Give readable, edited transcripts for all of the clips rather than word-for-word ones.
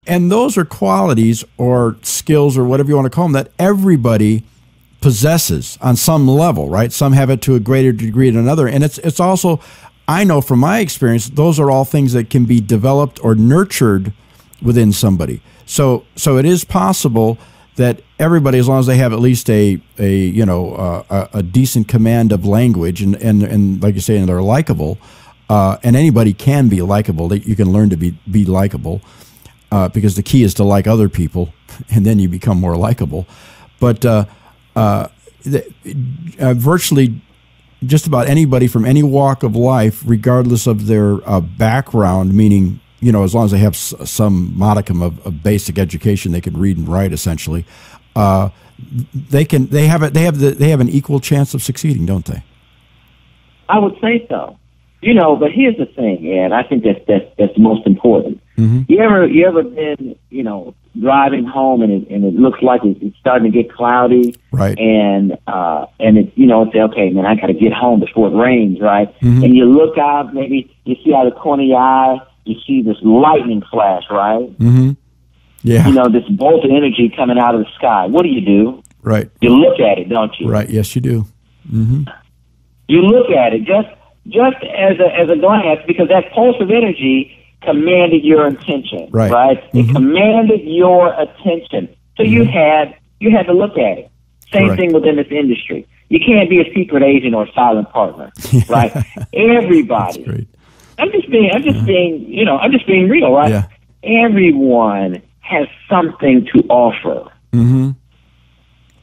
And those are qualities or skills or whatever you want to call them that everybody possesses on some level, right? Some have it to a greater degree than another. And it's also, I know from my experience, those are all things that can be developed or nurtured within somebody. So it is possible that everybody, as long as they have at least a decent command of language and like you say, and they're likable, and anybody can be likable. You can learn to be likable. Because the key is to like other people, and then you become more likable. But virtually just about anybody from any walk of life, regardless of their background, meaning, as long as they have some modicum of basic education, they can read and write essentially. They have an equal chance of succeeding, don't they? I would say so. But here's the thing, Ed. I think that's most important. Mm-hmm. You ever been, driving home and it looks like it's starting to get cloudy, right? And it's it's okay, man, I got to get home before it rains, right? Mm-hmm. And you look out, maybe you see out of the corner of your eye, you see this lightning flash, right? Mm-hmm. Yeah. This bolt of energy coming out of the sky. What do? Right. You look at it, don't you? Right. Yes, you do. Mm-hmm. You look at it just as a glance, because that pulse of energy commanded your attention, right? Mm-hmm. It commanded your attention, so mm-hmm. you had to look at it. Same thing within this industry. You can't be a secret agent or a silent partner, right? Everybody. That's great. I'm just being real, right? Yeah. Everyone has something to offer. Mm-hmm.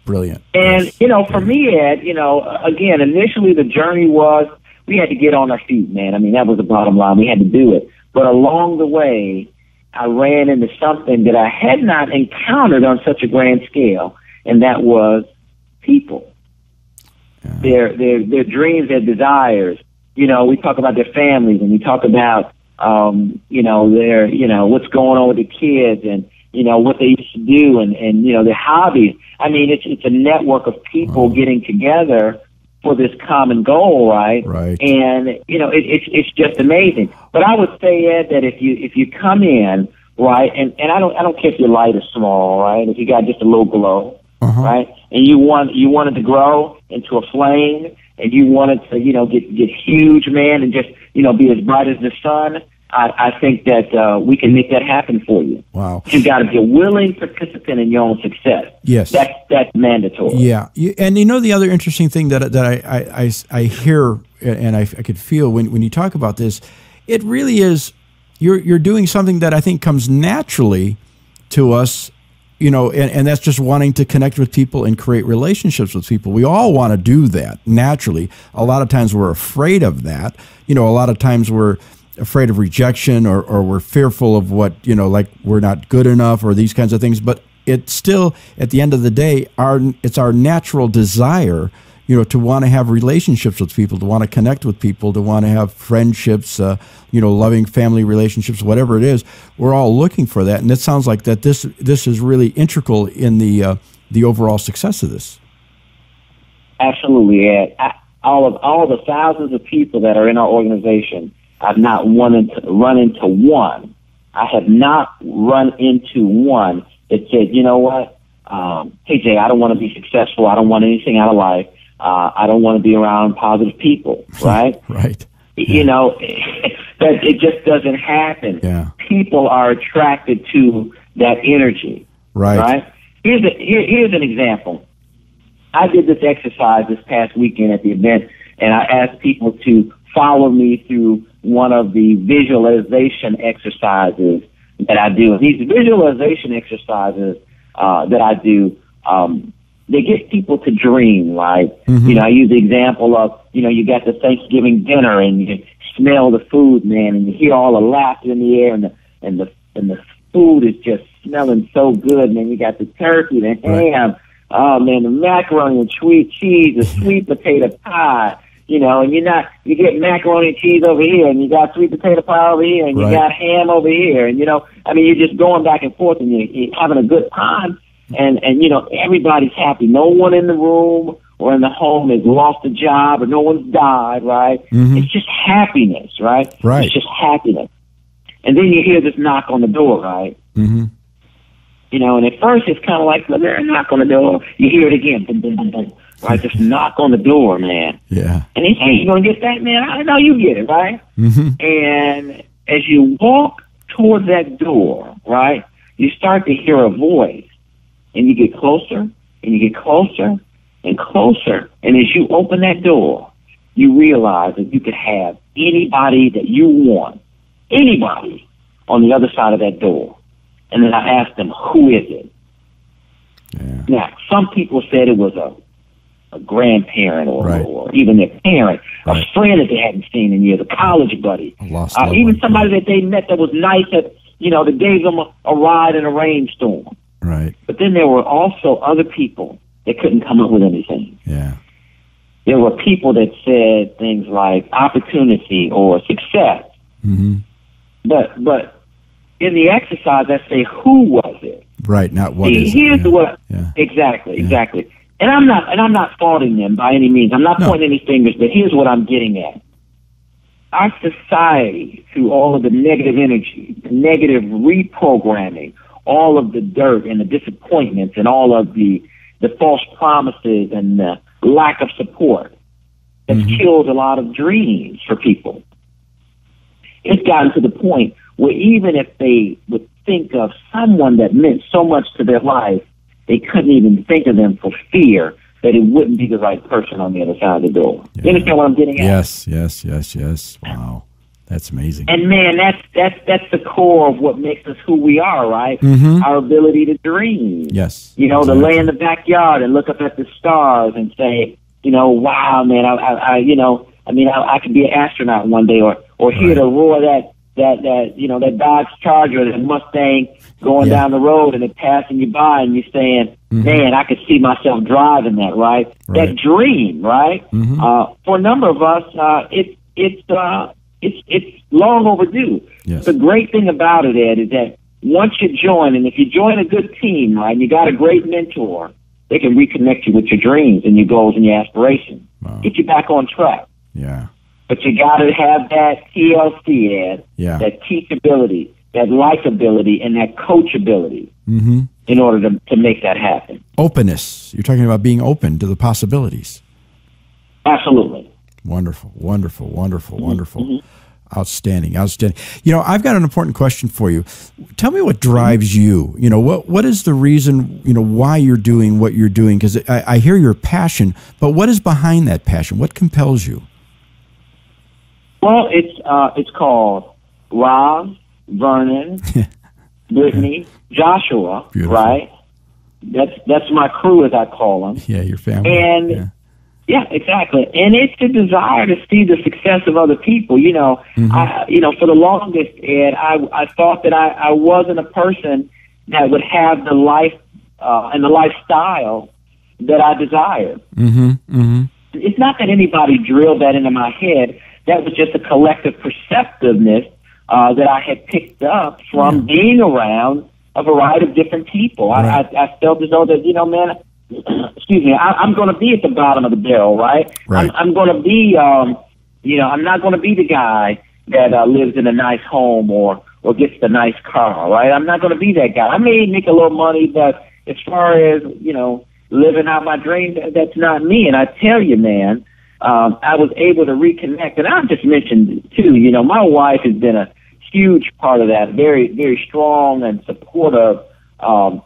Brilliant. And for me, Ed, again, initially the journey was, we had to get on our feet, man. I mean, that was the bottom line. We had to do it. But along the way, I ran into something that I had not encountered on such a grand scale, and that was people. Yeah. Their dreams, their desires. We talk about their families, and we talk about, their, what's going on with the kids, and, what they used to do, and their hobbies. I mean, it's a network of people getting together for this common goal, right? Right. And it's just amazing. But I would say, Ed, that if you come in, right, and I don't care if your light is small, right? If you got just a little glow, right, and you wanted to grow into a flame, and you wanted to get huge, man, and just be as bright as the sun. I think that we can make that happen for you. Wow. You got to be a willing participant in your own success. Yes. That's mandatory. Yeah. And the other interesting thing that I hear and I could feel when you talk about this, it really is, you're doing something that I think comes naturally to us, and that's just wanting to connect with people and create relationships with people. We all want to do that naturally. A lot of times we're afraid of that. A lot of times we're afraid of rejection or we're fearful of what, like we're not good enough or these kinds of things. But it's still, at the end of the day, it's our natural desire, to want to have relationships with people, to want to connect with people, to want to have friendships, loving family relationships, whatever it is. We're all looking for that. And it sounds like that this is really integral in the overall success of this. Absolutely, Ed. All the thousands of people that are in our organization, I've not run into one. I have not run into one that said, you know what, hey, Jay, I don't want to be successful. I don't want anything out of life. I don't want to be around positive people, right? Right. Yeah. That it just doesn't happen. Yeah. People are attracted to that energy, right? Here's an example. I did this exercise this past weekend at the event, and I asked people to follow me through one of the visualization exercises that I do. These visualization exercises that I do, they get people to dream, right? Mm-hmm. I use the example of, you got the Thanksgiving dinner and you smell the food, man, and you hear all the laughter in the air, and the food is just smelling so good, man. You got the turkey, the ham, oh man, the macaroni and sweet cheese, the sweet potato pie. And you get macaroni and cheese over here, and you got sweet potato pie over here, and you got ham over here, and you're just going back and forth, and you're having a good time, and everybody's happy. No one in the room or in the home has lost a job, or no one's died, right? Mm-hmm. It's just happiness, right? Right. It's just happiness. And then you hear this knock on the door, right? Mm-hmm. You know, and at first it's kind of like, well, there's a knock on the door. You hear it again, boom, boom, boom, boom, right? This knock on the door, man. Yeah. And he says, hey, you going to get that, man? I know you get it, right? Mm-hmm. And as you walk toward that door, right, you start to hear a voice. And you get closer, and you get closer, and closer. And as you open that door, you realize that you could have anybody that you want, anybody, on the other side of that door. And then I asked them, who is it? Yeah. Now, some people said it was a grandparent or, right. or even their parent, right. a friend that they hadn't seen in years, a college buddy, even somebody that they met that was nice, that gave them a ride in a rainstorm. Right. But then there were also other people that couldn't come up with anything. Yeah. There were people that said things like opportunity or success. Mm-hmm. But in the exercise, I say, who was it? Right, not what See, is here's it. Yeah. what yeah. Exactly. And I'm not faulting them by any means. I'm not pointing any fingers, but here's what I'm getting at. Our society, through all of the negative energy, the negative reprogramming, all of the dirt and the disappointments and all of the false promises and the lack of support, has killed a lot of dreams for people. It's gotten to the point where even if they would think of someone that meant so much to their life, they couldn't even think of them for fear that it wouldn't be the right person on the other side of the door. Yeah. You understand what I'm getting at? Yes. Wow. That's amazing. And man, that's the core of what makes us who we are, right? Mm-hmm. Our ability to dream. Yes. To lay in the backyard and look up at the stars and say, wow, man, I could be an astronaut one day, or hear the roar that Dodge Charger, that Mustang going down the road and it passing you by, and you're saying, man, I could see myself driving that, right? That dream, right? Mm-hmm. For a number of us, it's long overdue. Yes. The great thing about it, Ed, is that once you join, and if you join a good team, right, and you got a great mentor, they can reconnect you with your dreams and your goals and your aspirations. Wow. Get you back on track. Yeah. But you got to have that TLC, Ed, that teachability, that likability, and that coachability in order to make that happen. Openness. You're talking about being open to the possibilities. Absolutely. Wonderful. Outstanding. I've got an important question for you. Tell me what drives you. What is the reason, why you're doing what you're doing? Because I hear your passion, but what is behind that passion? What compels you? Well, it's called Rob, Vernon, Brittany, Joshua, Beautiful. Right? That's my crew, as I call them. Yeah, your family. And yeah, exactly. And it's the desire to see the success of other people. For the longest, Ed, I thought that I wasn't a person that would have the life and the lifestyle that I desired. It's not that anybody drilled that into my head. That was just a collective perceptiveness that I had picked up from being around a variety of different people. Right. I felt as though that, man, excuse me, I'm going to be at the bottom of the barrel, right? I'm going to be, I'm not going to be the guy that lives in a nice home or gets the nice car, right? I'm not going to be that guy. I may make a little money, but as far as, living out my dream, that's not me. And I tell you, man, I was able to reconnect. And I just mentioned, too, my wife has been a huge part of that, very, very strong and supportive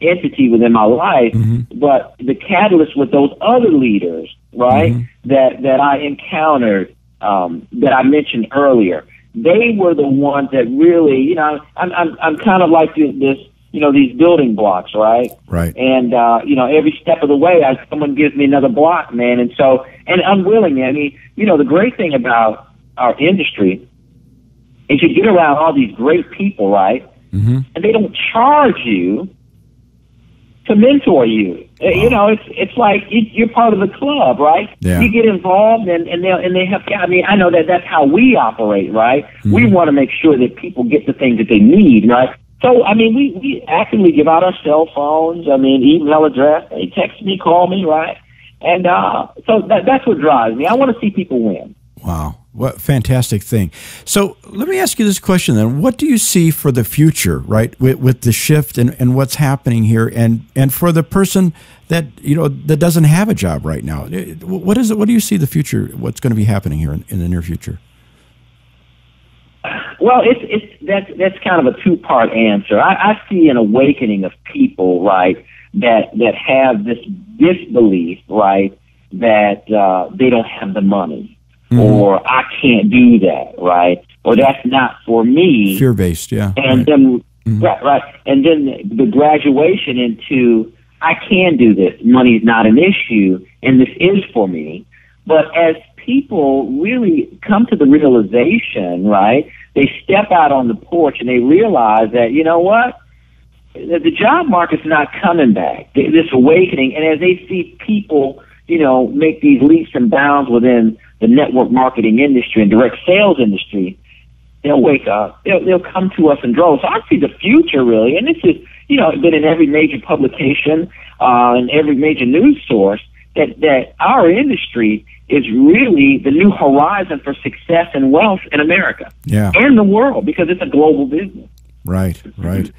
entity within my life. But the catalyst with those other leaders, right, that I encountered, that I mentioned earlier, they were the ones that really, I'm kind of like this, these building blocks, right? Right. And, every step of the way, someone gives me another block, man. And so, and unwillingly, I mean, the great thing about our industry is you get around all these great people, right? And they don't charge you to mentor you. Wow. It's like you're part of the club, right? Yeah. You get involved and they have. I mean, I know that's how we operate, right? We want to make sure that people get the things that they need, right? So, I mean, we actively give out our cell phones. I mean, email address. They text me, call me, right? And so that's what drives me. I want to see people win. Wow. What fantastic thing. So let me ask you this question then. What do you see for the future, right, with the shift and what's happening here, and for the person that, that doesn't have a job right now? What is it? What do you see the future, what's going to be happening here in the near future? Well, that's kind of a two-part answer. I see an awakening of people, right, that have this disbelief, right, that they don't have the money. Or I can't do that, right? Or that's not for me. Fear-based, yeah. And then, right. And then the graduation into I can do this. Money's not an issue, and this is for me. But as people really come to the realization, right, they step out on the porch and they realize that, you know what? The job market's not coming back. This awakening, and as they see people, make these leaps and bounds within the network marketing industry and direct sales industry, they'll wake up. They'll come to us in droves. So I see the future, really, and this is, been in every major publication and every major news source, that our industry is really the new horizon for success and wealth in America and the world, because it's a global business. Right, right.